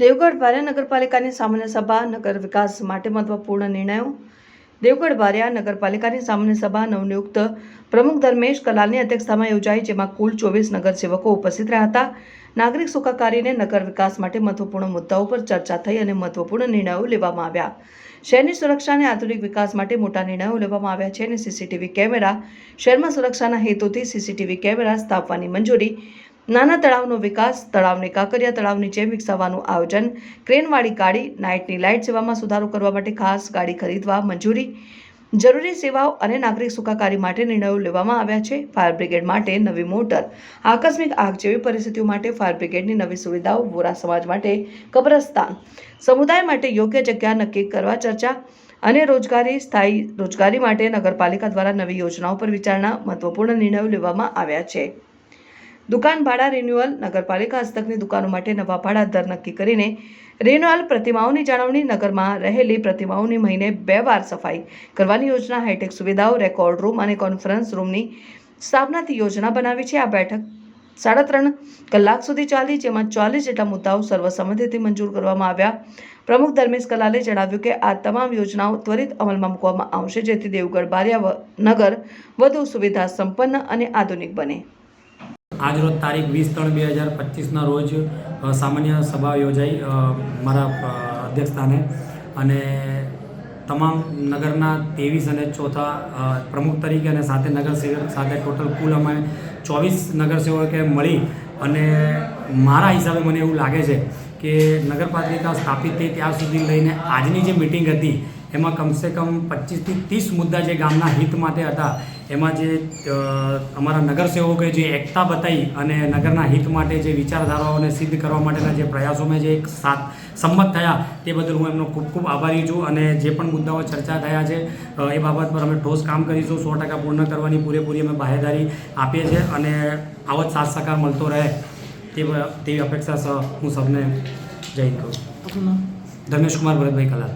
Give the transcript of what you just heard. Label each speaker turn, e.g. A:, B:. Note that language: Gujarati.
A: દેવગઢ બારિયા નગરપાલિકાની સામાન્ય સભા નગર વિકાસ માટે મહત્વપૂર્ણ નિર્ણયો. દેવગઢ બારિયા નગરપાલિકાની સામાન્ય સભા નવનિયુક્ત પ્રમુખ ધર્મેશ કલાલની અધ્યક્ષતામાં યોજાઈ, જેમાં કુલ 24 નગરસેવકો ઉપસ્થિત રહ્યા હતા. નાગરિક સુખાકારીને નગર વિકાસ માટે મહત્વપૂર્ણ મુદ્દાઓ પર ચર્ચા થઈ અને મહત્વપૂર્ણ નિર્ણયો લેવામાં આવ્યા. શહેરની સુરક્ષા અને આધુનિક વિકાસ માટે મોટા નિર્ણયો લેવામાં આવ્યા છે અને સીસીટીવી કેમેરા, શહેરમાં સુરક્ષાના હેતુથી સીસીટીવી કેમેરા સ્થાપવાની મંજૂરી, નાના તળાવનો વિકાસ, તળાવને કાંકરિયા તળાવની જેમ વિકસાવવાનું આયોજન, ક્રેનવાળી ગાડી, નાઇટની લાઇટ સેવામાં સુધારો કરવા માટે ખાસ ગાડી ખરીદવા મંજૂરી, જરૂરી સેવાઓ અને નાગરિક સુખાકારી માટે નિર્ણયો લેવામાં આવ્યા છે. ફાયર બ્રિગેડ માટે નવી મોટર, આકસ્મિક આગ જેવી પરિસ્થિતિઓ માટે ફાયર બ્રિગેડની નવી સુવિધાઓ, વોરા સમાજ માટે કબ્રસ્તાન, સમુદાય માટે યોગ્ય જગ્યા નક્કી કરવા ચર્ચા અને સ્થાયી રોજગારી માટે નગરપાલિકા દ્વારા નવી યોજનાઓ પર વિચારણા, મહત્વપૂર્ણ નિર્ણયો લેવામાં આવ્યા છે. દુકાન ભાડા રિન્યુઅલ, નગરપાલિકા હસ્તકની દુકાનો માટે નવા ભાડા દર નક્કી કરીને રિન્યુઅલ, પ્રતિમાઓની જાળવણી, નગરમાં રહેલી પ્રતિમાઓની મહિને 2 વાર સફાઈ કરવાની યોજના, હાઈટેક સુવિધાઓ, રેકોર્ડ રૂમ અને કોન્ફરન્સ રૂમની સ્થાપનાથી યોજના બનાવી છે. આ બેઠક 3.5 કલાક સુધી ચાલી, જેમાં 40 જેટલા મુદ્દાઓ સર્વસંમતિથી મંજૂર કરવામાં આવ્યા. પ્રમુખ ધર્મેશ કલાલે જણાવ્યું કે આ તમામ યોજનાઓ ત્વરિત અમલમાં મૂકવામાં આવશે, જેથી દેવગઢ બારિયા નગર વધુ સુવિધા સંપન્ન અને આધુનિક બને.
B: આજરોજ તારીખ 20/3/2025ના રોજ સામાન્ય સભા યોજાઈ મારા અધ્યક્ષસ્થાને, અને તમામ નગરના 23 અને ચોથા પ્રમુખ તરીકે અને સાથે નગરસેવક સાથે ટોટલ કુલ અમે 24 નગરસેવકે મળી, અને મારા હિસાબે મને એવું લાગે છે કે નગરપાલિકા સ્થાપિત થઈ ત્યાં સુધી લઈને આજની જે મિટિંગ હતી એમાં કમસે કમ 25 થી 30 મુદ્દા જે ગામના હિત માટે હતા, એમાં જે અમારા નગરસેવકોએ જે એકતા બતાવી અને નગરના હિત માટે જે વિચારધારાઓને સિદ્ધ કરવા માટેના જે પ્રયાસોમાં જે એક સંમત થયા, તે બદલ હું એમનો ખૂબ ખૂબ આભારી છું. અને જે પણ મુદ્દાઓ ચર્ચા થયા છે એ બાબત પર અમે ઠોસ કામ કરીશું. 100% પૂર્ણ કરવાની પૂરેપૂરી અમે બાહેધરી આપીએ છીએ, અને આવો જ સાથ સહકાર મળતો રહે તેવી અપેક્ષા હું સૌને જય હિન્દ કહું છું. ધર્મેશ કુમાર ભરતભાઈ કલાલ.